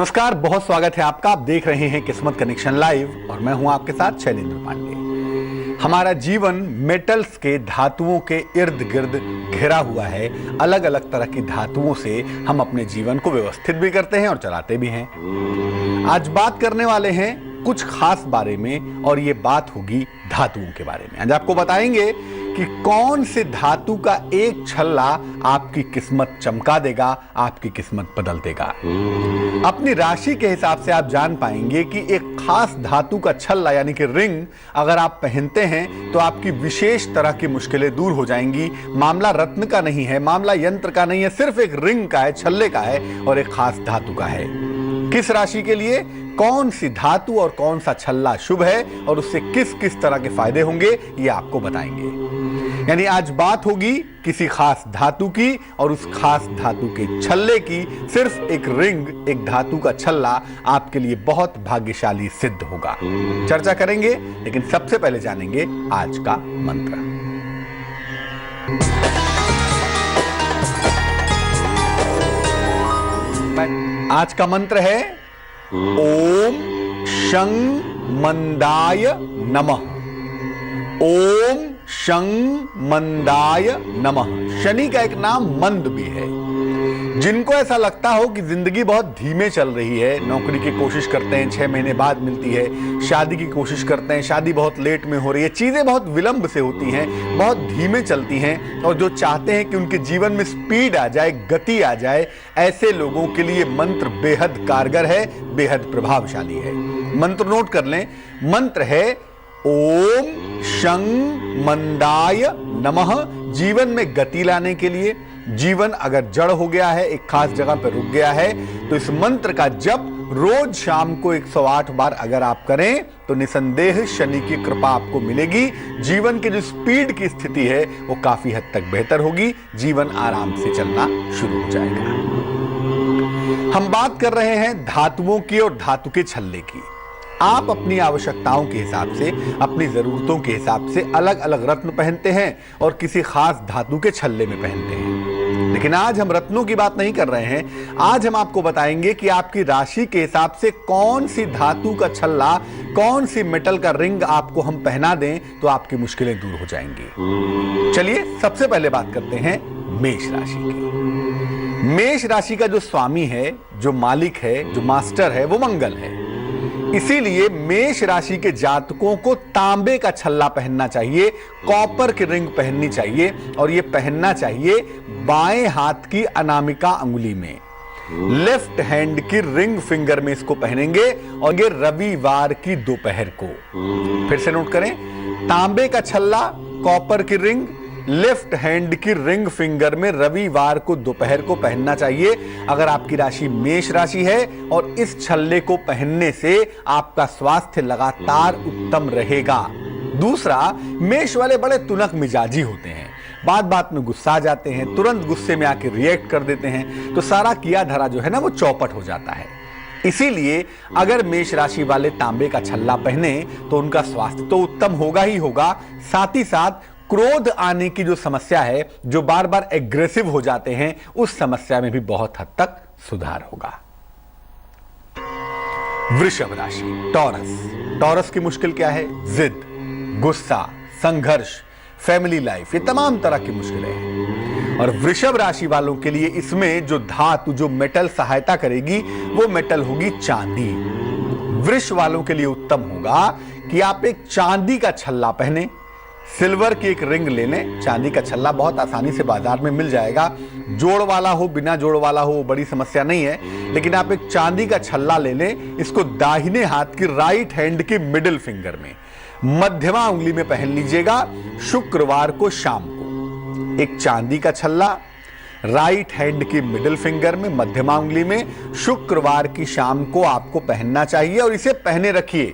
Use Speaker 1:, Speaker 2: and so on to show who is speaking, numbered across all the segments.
Speaker 1: नमस्कार, बहुत स्वागत है आपका। आप देख रहे हैं किस्मत कनेक्शन लाइव और मैं हूं आपके साथ शैलेंद्र पांडे। हमारा जीवन मेटल्स के, धातुओं के इर्द गिर्द घिरा हुआ है। अलग अलग तरह की धातुओं से हम अपने जीवन को व्यवस्थित भी करते हैं और चलाते भी हैं। आज बात करने वाले हैं कुछ खास बारे में और ये बात होगी धातुओं के बारे में। आज आपको बताएंगे कि कौन से धातु का एक छल्ला आपकी किस्मत चमका देगा, आपकी किस्मत बदल देगा। अपनी राशि के हिसाब से आप जान पाएंगे कि एक खास धातु का छल्ला यानी कि रिंग अगर आप पहनते हैं तो आपकी विशेष तरह की मुश्किलें दूर हो जाएंगी। मामला रत्न का नहीं है, मामला यंत्र का नहीं है, सिर्फ एक रिंग का है, छल्ले का है और एक खास धातु का है। किस राशि के लिए कौन सी धातु और कौन सा छल्ला शुभ है और उससे किस किस तरह के फायदे होंगे ये आपको बताएंगे। यानी आज बात होगी किसी खास धातु की और उस खास धातु के छल्ले की। सिर्फ एक रिंग, एक धातु का छल्ला आपके लिए बहुत भाग्यशाली सिद्ध होगा। चर्चा करेंगे, लेकिन सबसे पहले जानेंगे आज का मंत्र। आज का मंत्र है ओम शं मंदाय नमः। ओम शं मंदाय नमः। शनि का एक नाम मंद भी है। जिनको ऐसा लगता हो कि जिंदगी बहुत धीमे चल रही है, नौकरी की कोशिश करते हैं 6 महीने बाद मिलती है, शादी की कोशिश करते हैं, शादी बहुत लेट में हो रही है, चीजें बहुत विलंब से होती हैं, बहुत धीमे चलती हैं, और जो चाहते हैं कि उनके जीवन में स्पीड आ जाए, गति आ जाए, ऐसे लोगों के लिए मंत्र बेहद कारगर है, बेहद प्रभावशाली है। मंत्र नोट कर लें। मंत्र है ओम शं मंदाय नमः। जीवन में गति लाने के लिए, जीवन अगर जड़ हो गया है, एक खास जगह पर रुक गया है, तो इस मंत्र का जप रोज शाम को 108 बार अगर आप करें तो निसंदेह शनि की कृपा आपको मिलेगी। जीवन की जो स्पीड की स्थिति है वो काफी हद तक बेहतर होगी। जीवन आराम से चलना शुरू हो जाएगा। हम बात कर रहे हैं धातुओं की और धातु के छल्ले की। आप अपनी आवश्यकताओं के हिसाब से, अपनी जरूरतों के हिसाब से अलग अलग रत्न पहनते हैं और किसी खास धातु के छल्ले में पहनते हैं। लेकिन आज हम रत्नों की बात नहीं कर रहे हैं। आज हम आपको बताएंगे कि आपकी राशि के हिसाब से कौन सी धातु का छल्ला, कौन सी मेटल का रिंग आपको हम पहना दें तो आपकी मुश्किलें दूर हो जाएंगी। चलिए सबसे पहले बात करते हैं मेष राशि की। मेष राशि का जो स्वामी है, जो मालिक है, जो मास्टर है, वो मंगल है। इसीलिए मेष राशि के जातकों को तांबे का छल्ला पहनना चाहिए, कॉपर की रिंग पहननी चाहिए और ये पहनना चाहिए बाएं हाथ की अनामिका अंगुली में। लेफ्ट हैंड की रिंग फिंगर में इसको पहनेंगे और ये रविवार की दोपहर को। फिर से नोट करें, तांबे का छल्ला, कॉपर की रिंग, लेफ्ट हैंड की रिंग फिंगर में रविवार को दोपहर को पहनना चाहिए अगर आपकी राशि मेष राशि है। और इस छल्ले को पहनने से आपका स्वास्थ्य लगातार उत्तम रहेगा। दूसरा, मेष वाले बड़े तुनक मिजाजी होते हैं, बात बात में गुस्सा जाते हैं, तुरंत गुस्से में आके रिएक्ट कर देते हैं, तो सारा किया धरा जो है ना वो चौपट हो जाता है। इसीलिए अगर मेष राशि वाले तांबे का छल्ला पहने तो उनका स्वास्थ्य तो उत्तम होगा ही होगा, साथ ही साथ क्रोध आने की जो समस्या है, जो बार बार एग्रेसिव हो जाते हैं, उस समस्या में भी बहुत हद तक सुधार होगा। वृषभ राशि, टॉरस। टॉरस की मुश्किल क्या है? जिद, गुस्सा, संघर्ष, फैमिली लाइफ, ये तमाम तरह की मुश्किलें हैं। और वृषभ राशि वालों के लिए इसमें जो धातु, जो मेटल सहायता करेगी वो मेटल होगी चांदी। वृष वालों के लिए उत्तम होगा कि आप एक चांदी का छल्ला पहने, सिल्वर की एक रिंग ले लें। चांदी का छल्ला बहुत आसानी से बाजार में मिल जाएगा, जोड़ वाला हो, बिना जोड़ वाला हो, बड़ी समस्या नहीं है। लेकिन आप एक चांदी का छल्ला ले लें, इसको दाहिने हाथ की राइट हैंड की मिडिल फिंगर में, मध्यमा उंगली में पहन लीजिएगा शुक्रवार को शाम को। एक चांदी का छल्ला राइट हैंड की मिडिल फिंगर में, मध्यमा उंगली में, शुक्रवार की शाम को आपको पहनना चाहिए और इसे पहने रखिए।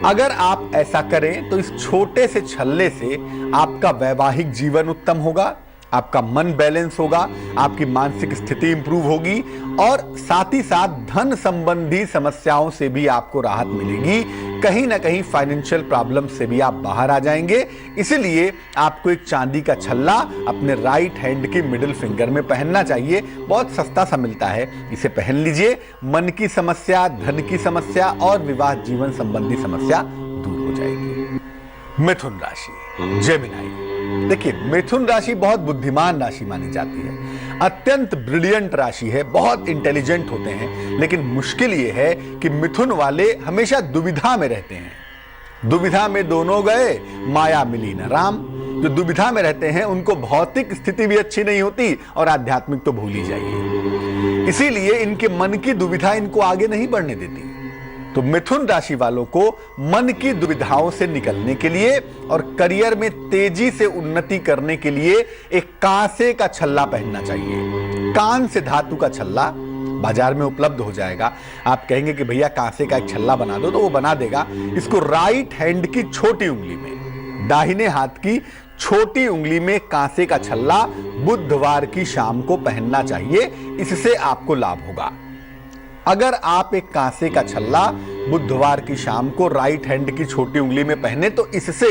Speaker 1: अगर आप ऐसा करें तो इस छोटे से छल्ले से आपका वैवाहिक जीवन उत्तम होगा, आपका मन बैलेंस होगा, आपकी मानसिक स्थिति इंप्रूव होगी और साथ ही साथ धन संबंधी समस्याओं से भी आपको राहत मिलेगी। कहीं ना कहीं फाइनेंशियल प्रॉब्लम से भी आप बाहर आ जाएंगे। इसीलिए आपको एक चांदी का छल्ला अपने राइट हैंड की मिडिल फिंगर में पहनना चाहिए। बहुत सस्ता सा मिलता है, इसे पहन लीजिए। मन की समस्या, धन की समस्या और विवाह जीवन संबंधी समस्या दूर हो जाएगी। मिथुन राशि, जेमिनी। देखिए, मिथुन राशि बहुत बुद्धिमान राशि मानी जाती है, अत्यंत ब्रिलियंट राशि है, बहुत इंटेलिजेंट होते हैं। लेकिन मुश्किल यह है कि मिथुन वाले हमेशा दुविधा में रहते हैं। दुविधा में दोनों गए, माया मिली न राम। जो दुविधा में रहते हैं उनको भौतिक स्थिति भी अच्छी नहीं होती और आध्यात्मिक तो भूल ही जाइए। इसीलिए इनके मन की दुविधा इनको आगे नहीं बढ़ने देती। तो मिथुन राशि वालों को मन की दुविधाओं से निकलने के लिए और करियर में तेजी से उन्नति करने के लिए एक कांसे का छल्ला पहनना चाहिए। कान से धातु का छल्ला बाजार में उपलब्ध हो जाएगा। आप कहेंगे कि भैया कांसे का एक छल्ला बना दो, तो वो बना देगा। इसको राइट हैंड की छोटी उंगली में, दाहिने हाथ की छोटी उंगली में कांसे का छल्ला बुधवार की शाम को पहनना चाहिए। इससे आपको लाभ होगा। अगर आप एक कांसे का छल्ला बुधवार की शाम को राइट हैंड की छोटी उंगली में पहने तो इससे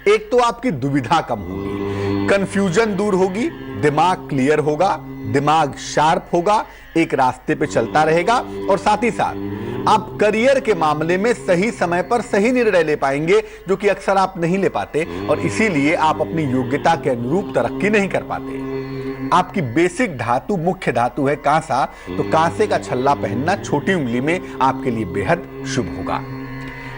Speaker 1: एक तो आपकी दुविधा कम होगी, कंफ्यूजन दूर होगी, दिमाग क्लियर होगा, दिमाग शार्प होगा, एक रास्ते पे चलता रहेगा और साथ ही साथ आप करियर के मामले में सही समय पर सही निर्णय ले पाएंगे, जो कि अक्सर आप नहीं ले पाते और इसीलिए आप अपनी योग्यता के अनुरूप तरक्की नहीं कर पाते। आपकी बेसिक धातु, मुख्य धातु है कांसा, तो कांसे का छल्ला पहनना छोटी उंगली में आपके लिए बेहद शुभ होगा।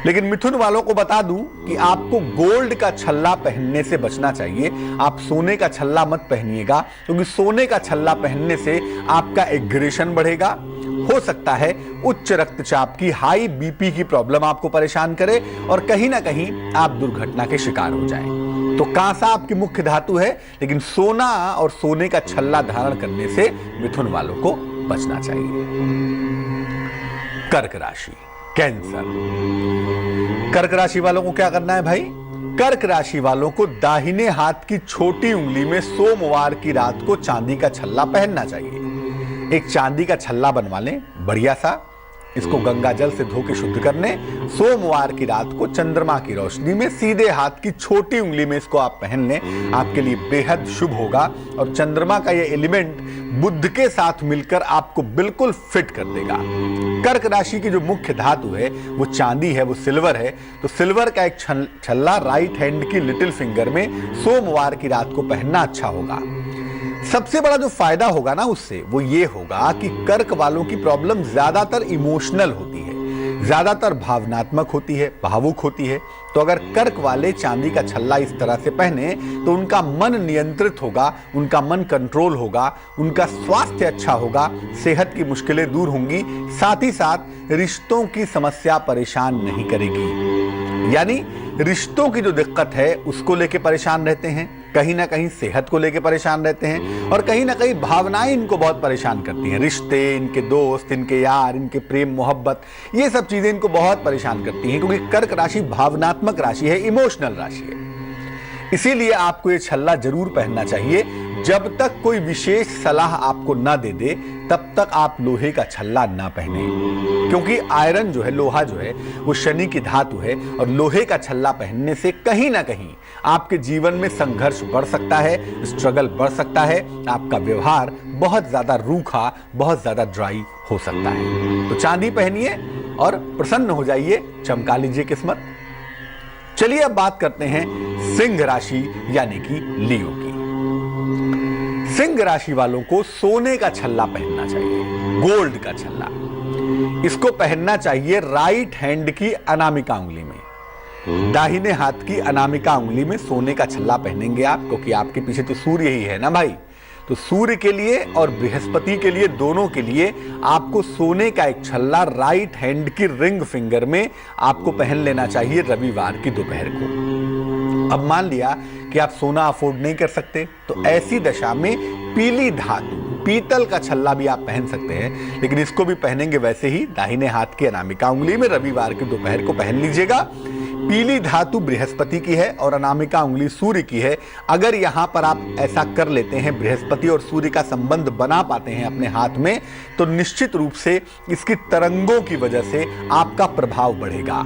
Speaker 1: लेकिन मिथुन वालों को बता दूं कि आपको गोल्ड का छल्ला पहनने से बचना चाहिए। आप सोने का छल्ला मत पहनिएगा, क्योंकि सोने का छल्ला पहनने से आपका एग्रेशन बढ़ेगा। हो सकता है उच्च रक्तचाप की, हाई बीपी की प्रॉब्लम आपको परेशान करे और कहीं ना कहीं आप दुर्घटना के शिकार हो जाएं। तो कांसा आपकी मुख्य धातु है, लेकिन सोना और सोने का छल्ला धारण करने से मिथुन वालों को बचना चाहिए। कर्क राशि, कैंसर। कर्क राशि वालों को क्या करना है भाई? कर्क राशि वालों को दाहिने हाथ की छोटी उंगली में सोमवार की रात को चांदी का छल्ला पहनना चाहिए। एक चांदी का छल्ला बनवा लें बढ़िया सा, इसको गंगा जल से धो के शुद्ध करने, सोमवार की रात को चंद्रमा की रोशनी में सीधे हाथ की छोटी उंगली में इसको आप पहन लें, आपके लिए बेहद शुभ होगा। और चंद्रमा का ये एलिमेंट बुध के साथ मिलकर आपको बिल्कुल फिट कर देगा। कर्क राशि की जो मुख्य धातु है वो चांदी है, वो सिल्वर है। तो सिल्वर का एक छल्ला राइट हैंड की लिटिल फिंगर में सोमवार की रात को पहनना अच्छा होगा। सबसे बड़ा जो फायदा होगा ना उससे, वो ये होगा कि कर्क वालों की प्रॉब्लम ज्यादातर इमोशनल होती है, ज्यादातर भावनात्मक होती है, भावुक होती है। तो अगर कर्क वाले चांदी का छल्ला इस तरह से पहने तो उनका मन नियंत्रित होगा, उनका मन कंट्रोल होगा, उनका स्वास्थ्य अच्छा होगा, सेहत की मुश्किलें दूर होंगी, साथ ही साथ रिश्तों की समस्या परेशान नहीं करेगी। यानी रिश्तों की जो दिक्कत है उसको लेके परेशान रहते हैं, कहीं ना कहीं सेहत को लेके परेशान रहते हैं और कहीं ना कहीं भावनाएं इनको बहुत परेशान करती हैं। रिश्ते, इनके दोस्त, इनके यार, इनके प्रेम मोहब्बत, ये सब चीजें इनको बहुत परेशान करती हैं, क्योंकि कर्क राशि भावनात्मक राशि है, इमोशनल राशि है। इसीलिए आपको ये छल्ला जरूर पहनना चाहिए। जब तक कोई विशेष सलाह आपको ना दे दे तब तक आप लोहे का छल्ला ना पहने, क्योंकि आयरन जो है, लोहा जो है, वो शनि की धातु है और लोहे का छल्ला पहनने से कहीं ना कहीं आपके जीवन में संघर्ष बढ़ सकता है, स्ट्रगल बढ़ सकता है, आपका व्यवहार बहुत ज्यादा रूखा, बहुत ज्यादा ड्राई हो सकता है। तो चांदी पहनिए और प्रसन्न हो जाइए, चमका लीजिए किस्मत। चलिए अब बात करते हैं सिंह राशि यानी कि लियो की। सिंह राशि वालों को सोने का छल्ला पहनना चाहिए, गोल्ड का छल्ला। इसको पहनना चाहिए राइट हैंड की अनामिका उंगली में। दाहिने हाथ की अनामिका उंगली में सोने का छल्ला पहनेंगे आप, क्योंकि आपके पीछे तो सूर्य ही है ना भाई। तो सूर्य के लिए और बृहस्पति के लिए, दोनों के लिए आपको सोने का एक छल्ला राइट हैंड की रिंग फिंगर में आपको पहन लेना चाहिए रविवार की दोपहर को। अब मान लिया कि आप सोना अफोर्ड नहीं कर सकते, तो ऐसी दशा में पीली धातु, पीतल का छल्ला भी आप पहन सकते हैं, लेकिन इसको भी पहनेंगे वैसे ही दाहिने हाथ की अनामिका उंगली में रविवार की दोपहर को पहन लीजिएगा। पीली धातु बृहस्पति की है और अनामिका उंगली सूर्य की है। अगर यहां पर आप ऐसा कर लेते हैं, बृहस्पति और सूर्य का संबंध बना पाते हैं अपने हाथ में, तो निश्चित रूप से इसकी तरंगों की वजह से आपका प्रभाव बढ़ेगा।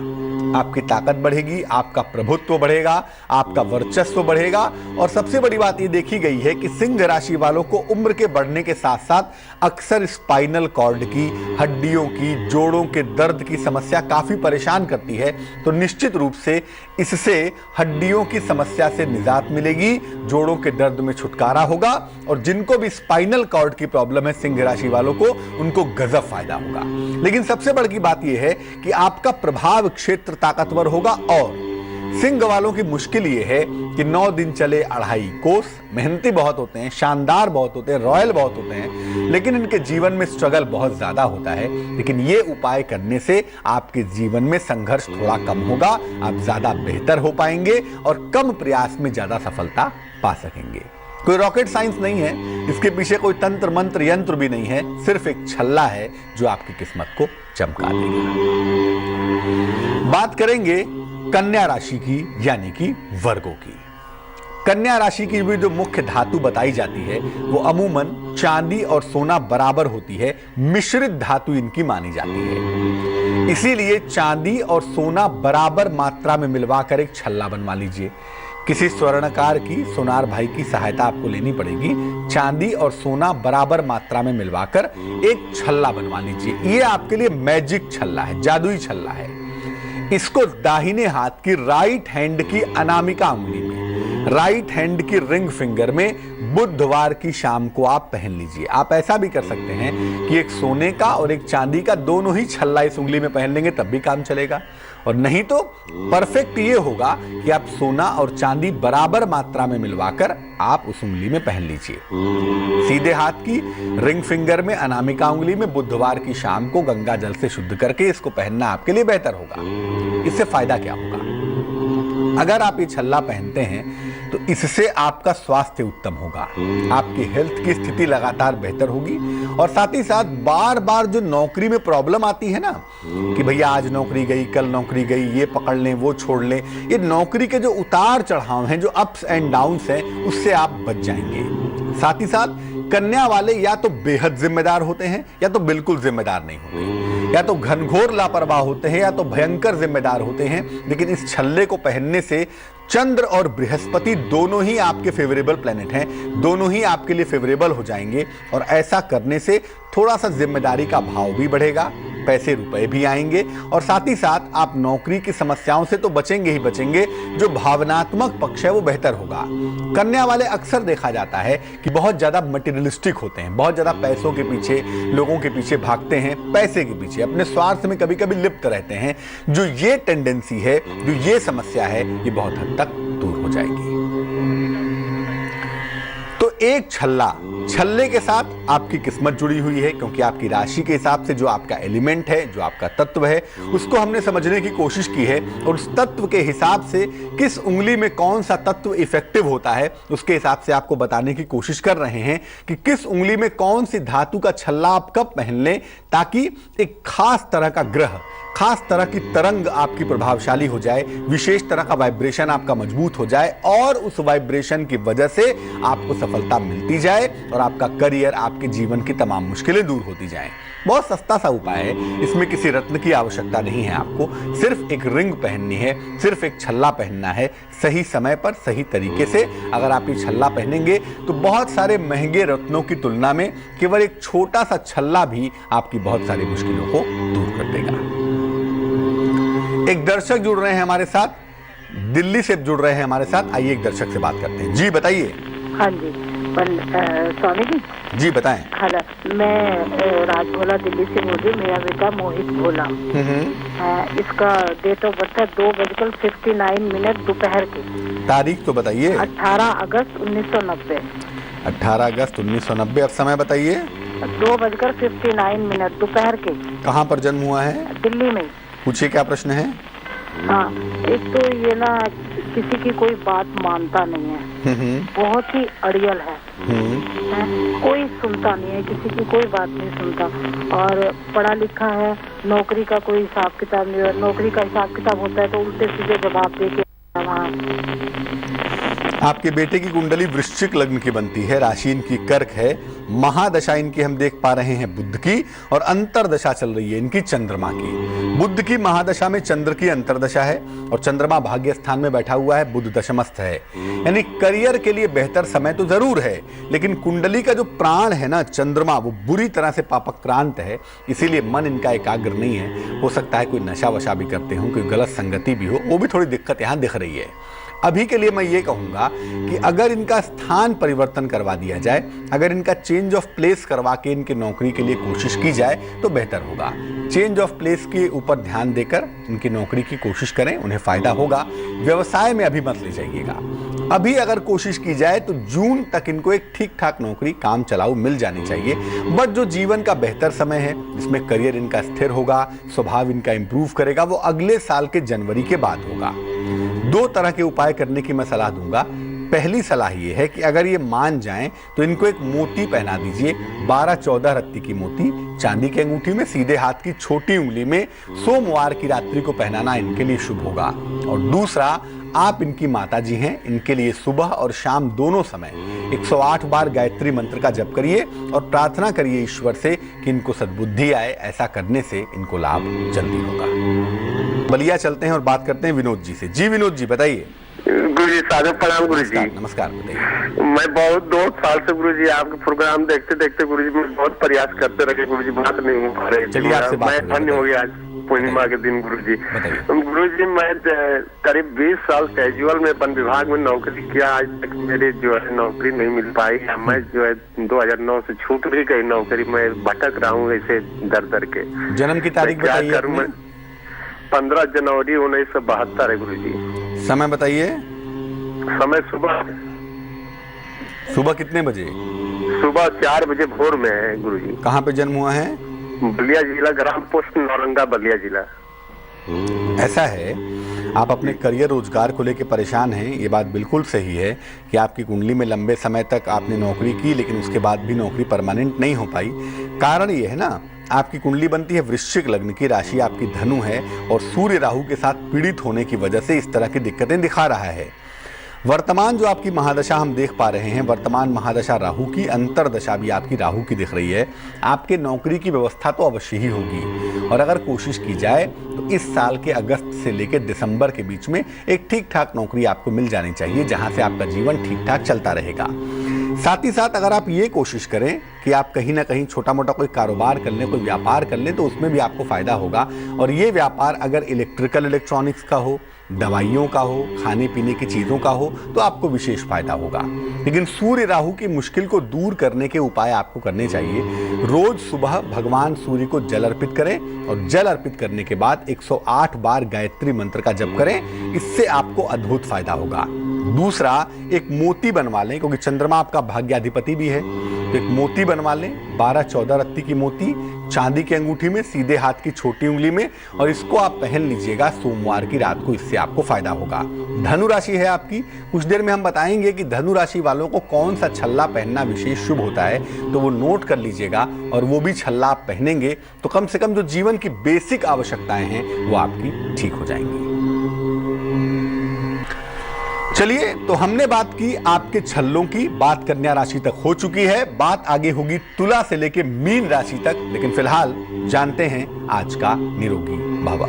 Speaker 1: आपकी ताकत बढ़ेगी, आपका प्रभुत्व बढ़ेगा, आपका वर्चस्व बढ़ेगा। और सबसे बड़ी बात ये देखी गई है कि सिंह राशि वालों को उम्र के बढ़ने के साथ साथ अक्सर स्पाइनल कॉर्ड की, हड्डियों की, जोड़ों के दर्द की समस्या काफी परेशान करती है। तो निश्चित रूप से इससे हड्डियों की समस्या से निजात मिलेगी, जोड़ों के दर्द में छुटकारा होगा। और जिनको भी स्पाइनल कॉर्ड की प्रॉब्लम है सिंह राशि वालों को, उनको गजब फायदा होगा। लेकिन सबसे बड़ी बात यह है कि आपका प्रभाव क्षेत्र ताकतवर होगा। और सिंह वालों की मुश्किल यह है कि 9 दिन चले 2.5 कोस, मेहनती बहुत होते हैं, शानदार बहुत होते हैं, रॉयल बहुत होते हैं, लेकिन इनके जीवन में स्ट्रगल बहुत ज्यादा होता है। लेकिन ये उपाय करने से आपके जीवन में संघर्ष थोड़ा कम होगा, आप ज्यादा बेहतर हो पाएंगे और कम प्रयास में ज्यादा सफलता पा सकेंगे। कोई रॉकेट साइंस नहीं है, इसके पीछे कोई तंत्र मंत्र यंत्र भी नहीं है, सिर्फ एक छल्ला है जो आपकी किस्मत को चमका देगा। बात करेंगे कन्या राशि की, यानी कि वर्गों की। कन्या राशि की भी जो मुख्य धातु बताई जाती है वो अमूमन चांदी और सोना बराबर होती है, मिश्रित धातु इनकी मानी जाती है। इसीलिए चांदी और सोना बराबर मात्रा में मिलवाकर एक छल्ला बनवा लीजिए। किसी स्वर्णकार की, सोनार भाई की सहायता आपको लेनी पड़ेगी। चांदी और सोना बराबर मात्रा में मिलवाकर एक छल्ला बनवा लीजिए। ये आपके लिए मैजिक छल्ला है, जादुई छल्ला है। इसको दाहिने हाथ की राइट हैंड की अनामिका उंगली में, राइट हैंड की रिंग फिंगर में बुधवार की शाम को आप पहन लीजिए। आप ऐसा भी कर सकते हैं कि एक सोने का और एक चांदी का दोनों ही छल्ला इस उंगली में पहन लेंगे, तब भी काम चलेगा। और नहीं तो परफेक्ट ये होगा कि आप सोना और चांदी बराबर मात्रा में मिलवाकर आप उस उंगली में पहन लीजिए। सीधे हाथ की रिंग फिंगर में अनामिका उंगली में बुधवार की शाम को गंगा जल से शुद्ध करके इसको पहनना आपके लिए बेहतर होगा। इससे फायदा क्या होगा? अगर आप ये छल्ला पहनते हैं तो इससे आपका स्वास्थ्य उत्तम होगा, आपकी हेल्थ की स्थिति लगातार बेहतर होगी। और साथ ही साथ बार बार जो नौकरी में प्रॉब्लम आती है ना, कि भैया आज नौकरी गई, कल नौकरी गई, ये पकड़ लें, वो छोड़ लें, ये नौकरी के जो उतार चढ़ाव हैं, जो अप्स एंड डाउन्स हैं, उससे आप बच जाएंगे। साथ ही साथ कन्या वाले या तो बेहद जिम्मेदार होते हैं या तो बिल्कुल जिम्मेदार नहीं होते, या तो घनघोर लापरवाह होते हैं या तो भयंकर जिम्मेदार होते हैं। लेकिन इस छल्ले को पहनने से चंद्र और बृहस्पति दोनों ही आपके फेवरेबल प्लेनेट हैं, दोनों ही आपके लिए फेवरेबल हो जाएंगे। और ऐसा करने से थोड़ा सा जिम्मेदारी का भाव भी बढ़ेगा, पैसे रुपए भी आएंगे। और साथ ही साथ आप नौकरी की समस्याओं से तो बचेंगे ही बचेंगे, जो भावनात्मक पक्ष है वो बेहतर होगा। कन्या वाले अक्सर देखा जाता है कि बहुत ज्यादा मटेरियलिस्टिक होते हैं, बहुत ज्यादा पैसों के पीछे, लोगों के पीछे भागते हैं, पैसे के पीछे, अपने स्वार्थ में कभी कभी लिप्त रहते हैं। जो ये टेंडेंसी है, जो ये समस्या है, ये बहुत हद तक दूर हो जाएगी। तो एक छल्ले के साथ आपकी किस्मत जुड़ी हुई है, क्योंकि आपकी राशि के हिसाब से जो आपका एलिमेंट है, जो आपका तत्व है, उसको हमने समझने की कोशिश की है। और उस तत्व के हिसाब से किस उंगली में कौन सा तत्व इफेक्टिव होता है, उसके हिसाब से आपको बताने की कोशिश कर रहे हैं कि किस उंगली में कौन सी धातु का छल्ला आप कब पहन लें, ताकि एक खास तरह का ग्रह, खास तरह की तरंग आपकी प्रभावशाली हो जाए, विशेष तरह का वाइब्रेशन आपका मजबूत हो जाए, और उस वाइब्रेशन की वजह से आपको सफलता मिलती जाए और आपका करियर, आपके जीवन की तमाम मुश्किलें दूर होती जाएं। बहुत सस्ता सा उपाय है, इसमें किसी रत्न की आवश्यकता नहीं है। आपको सिर्फ एक रिंग पहननी है, सिर्फ एक छल्ला पहनना है। सही समय पर सही तरीके से अगर आप ये छल्ला पहनेंगे तो बहुत सारे महंगे रत्नों की तुलना में केवल एक छोटा सा छल्ला भी आपकी बहुत सारी मुश्किलों को दूर कर देगा। एक दर्शक जुड़ रहे हैं हमारे साथ, दिल्ली से जुड़ रहे हैं हमारे साथ। आइए एक दर्शक से बात करते हैं। जी बताइए।
Speaker 2: हाँ जी, स्वामी जी।
Speaker 1: जी बताएं।
Speaker 2: हेलो, मैं राज भोला दिल्ली से बोल रही हूँ। मेरा बेटा मोहित भोला, इसका डेट ऑफ बर्थ है 2:59 दोपहर की।
Speaker 1: तारीख तो बताइए।
Speaker 2: 18 अगस्त 1990।
Speaker 1: 18 अगस्त 1990। अब समय बताइए।
Speaker 2: 2:59 दोपहर के।
Speaker 1: कहाँ पर जन्म हुआ है?
Speaker 2: दिल्ली में।
Speaker 1: पूछिए क्या प्रश्न है?
Speaker 2: हाँ, एक तो ये ना किसी की कोई बात मानता नहीं है, बहुत ही अड़ियल है, कोई सुनता नहीं है, किसी की कोई बात नहीं सुनता। और पढ़ा लिखा है, नौकरी का कोई हिसाब किताब नहीं है। नौकरी का हिसाब किताब होता है तो उल्टे सीधे जवाब दे के वहाँ
Speaker 1: आपके बेटे की कुंडली वृश्चिक लग्न की बनती है, राशि इनकी कर्क है, महादशा इनकी हम देख पा रहे हैं बुध की, और अंतरदशा चल रही है इनकी चंद्रमा की। बुध की महादशा में चंद्र की अंतरदशा है और चंद्रमा भाग्य स्थान में बैठा हुआ है, बुध दशमस्थ है। यानी करियर के लिए बेहतर समय तो जरूर है, लेकिन कुंडली का जो प्राण है ना चंद्रमा, वो बुरी तरह से पापक्रांत है, इसीलिए मन इनका एकाग्र नहीं है। हो सकता है कोई नशा वशा भी करते हो, कोई गलत संगति भी हो, वो भी थोड़ी दिक्कत यहाँ दिख रही है। अभी के लिए मैं ये कहूंगा कि अगर इनका स्थान परिवर्तन करवा दिया जाए, अगर इनका चेंज ऑफ प्लेस करवा के इनकी नौकरी के लिए कोशिश की जाए तो बेहतर होगा। चेंज ऑफ प्लेस के ऊपर ध्यान देकर इनकी नौकरी की कोशिश करें, उन्हें फायदा होगा। व्यवसाय में अभी मत ले जाइएगा। अभी अगर कोशिश की जाए तो जून तक इनको एक ठीक ठाक नौकरी काम चलाऊ मिल जानी चाहिए। बट जो जीवन का बेहतर समय है, जिसमें करियर इनका स्थिर होगा, स्वभाव इनका इंप्रूव करेगा, वो अगले साल के जनवरी के बाद होगा। 2 तरह के उपाय करने की मैं सलाह दूंगा। पहली सलाह ये है कि अगर ये मान जाएं तो इनको एक मोती पहना दीजिए, 12-14 रत्ती की मोती चांदी की अंगूठी में सीधे हाथ की छोटी उंगली में सोमवार की रात्रि को पहनाना इनके लिए शुभ होगा। और दूसरा, आप इनकी माता जी हैं, इनके लिए सुबह और शाम दोनों समय 108 बार गायत्री मंत्र का जप करिए और प्रार्थना करिए ईश्वर से कि इनको सद्बुद्धि आए। ऐसा करने से इनको लाभ जल्दी होगा। बलिया चलते हैं और बात करते हैं विनोद जी से। जी विनोद जी बताइए।
Speaker 3: गुरु जी सादर प्रणाम। गुरु जी
Speaker 1: नमस्कार, बताइए।
Speaker 3: मैं बहुत 2 साल से गुरु जी आपके प्रोग्राम देखते देखते गुरु जी मैं बहुत प्रयास करते रहे, गुरु जी बात नहीं हो पा रही।
Speaker 1: चलिए आपसे बात
Speaker 3: मैं धन्य हो गया आज पूर्णिमा के दिन। गुरु जी मैं करीब 20 साल कैजुअल में वन विभाग में नौकरी किया, आज तक मेरी जो है नौकरी नहीं मिल पाई। मैं जो है 2009 से छूट भी गई नौकरी, मैं भटक रहा हूँ ऐसे दर दर के।
Speaker 1: जन्म की तारीख बताइए।
Speaker 3: 15 जनवरी 1972 है गुरु जी।
Speaker 1: समय बताइए।
Speaker 3: समय सुबह
Speaker 1: कितने बजे?
Speaker 3: सुबह 4 बजे भोर में है गुरु जी।
Speaker 1: कहाँ पे जन्म हुआ है?
Speaker 3: बलिया जिला, ग्राम पोस्ट नौरंगा, बलिया जिला।
Speaker 1: ऐसा है, आप अपने करियर रोजगार को लेकर परेशान हैं। ये बात बिल्कुल सही है कि आपकी कुंडली में लंबे समय तक आपने नौकरी की, लेकिन उसके बाद भी नौकरी परमानेंट नहीं हो पाई। कारण ये है ना, आपकी कुंडली बनती है वृश्चिक लग्न की, राशि आपकी धनु है और सूर्य राहु के साथ पीड़ित होने की वजह से इस तरह की दिक्कतें दिखा रहा है। वर्तमान जो आपकी महादशा हम देख पा रहे हैं, वर्तमान महादशा राहु की, अंतरदशा भी आपकी राहु की दिख रही है। आपके नौकरी की व्यवस्था तो अवश्य ही होगी और अगर कोशिश की जाए तो इस साल के अगस्त से लेकर दिसंबर के बीच में एक ठीक ठाक नौकरी आपको मिल जानी चाहिए, जहां से आपका जीवन ठीक ठाक चलता रहेगा। साथ ही साथ अगर आप ये कोशिश करें कि आप कहीं ना कहीं छोटा मोटा कोई कारोबार कर लें, कोई व्यापार कर लें, तो उसमें भी आपको फायदा होगा। और ये व्यापार अगर इलेक्ट्रॉनिक्स का हो, दवाइयों का हो, खाने पीने की चीज़ों का हो, तो आपको विशेष फायदा होगा। लेकिन सूर्य राहु की मुश्किल को दूर करने के उपाय आपको करने चाहिए। रोज सुबह भगवान सूर्य को जल अर्पित करें और जल अर्पित करने के बाद 108 बार गायत्री मंत्र का जप करें। इससे आपको अद्भुत फायदा होगा। दूसरा, एक मोती बनवा लें, क्योंकि चंद्रमा आपका भाग्याधिपति भी है, तो एक मोती बनवा लें, 12-14 रत्ती की मोती चांदी की अंगूठी में सीधे हाथ की छोटी उंगली में, और इसको आप पहन लीजिएगा सोमवार की रात को। इससे आपको फायदा होगा। धनु राशि है आपकी, कुछ देर में हम बताएंगे कि धनु राशि वालों को कौन सा छल्ला पहनना विशेष शुभ होता है, तो वो नोट कर लीजिएगा। और वो भी छल्ला आप पहनेंगे तो कम से कम जो जीवन की बेसिक आवश्यकताएं हैं वो आपकी ठीक हो जाएंगी। चलिए, तो हमने बात की आपके छल्लों की, बात कन्या राशि तक हो चुकी है, बात आगे होगी तुला से लेके मीन राशि तक। लेकिन फिलहाल जानते हैं आज का निरोगी भव।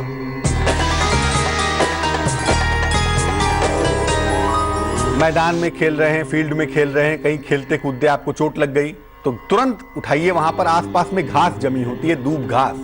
Speaker 1: मैदान में खेल रहे हैं, फील्ड में खेल रहे हैं, कहीं खेलते कूदते आपको चोट लग गई तो तुरंत उठाइए। वहां पर आसपास में घास जमी होती है, दूब घास,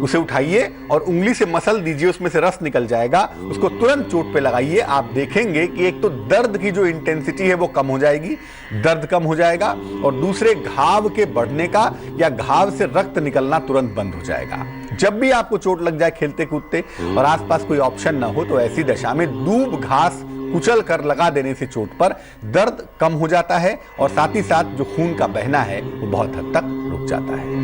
Speaker 1: उसे उठाइए और उंगली से मसल दीजिए, उसमें से रस निकल जाएगा। उसको तुरंत चोट पे लगाइए। आप देखेंगे कि एक तो दर्द की जो इंटेंसिटी है वो कम हो जाएगी, दर्द कम हो जाएगा, और दूसरे घाव के बढ़ने का या घाव से रक्त निकलना तुरंत बंद हो जाएगा। जब भी आपको चोट लग जाए खेलते कूदते और आसपास कोई ऑप्शन ना हो, तो ऐसी दशा में दूब घास कुचल कर लगा देने से चोट पर दर्द कम हो जाता है और साथ ही साथ जो खून का बहना है वो बहुत हद तक रुक जाता है।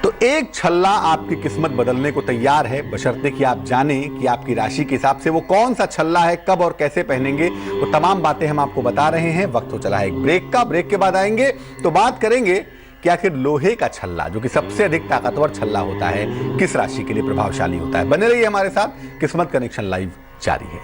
Speaker 1: तो एक छल्ला आपकी किस्मत बदलने को तैयार है, बशर्ते कि आप जानें कि आपकी राशि के हिसाब से वो कौन सा छल्ला है, कब और कैसे पहनेंगे। वो तमाम बातें हम आपको बता रहे हैं। वक्त हो चला है एक ब्रेक का। ब्रेक के बाद आएंगे तो बात करेंगे कि आखिर लोहे का छल्ला, जो कि सबसे अधिक ताकतवर छल्ला होता है, किस राशि के लिए प्रभावशाली होता है। बने रहिए हमारे साथ, किस्मत कनेक्शन लाइव जारी है।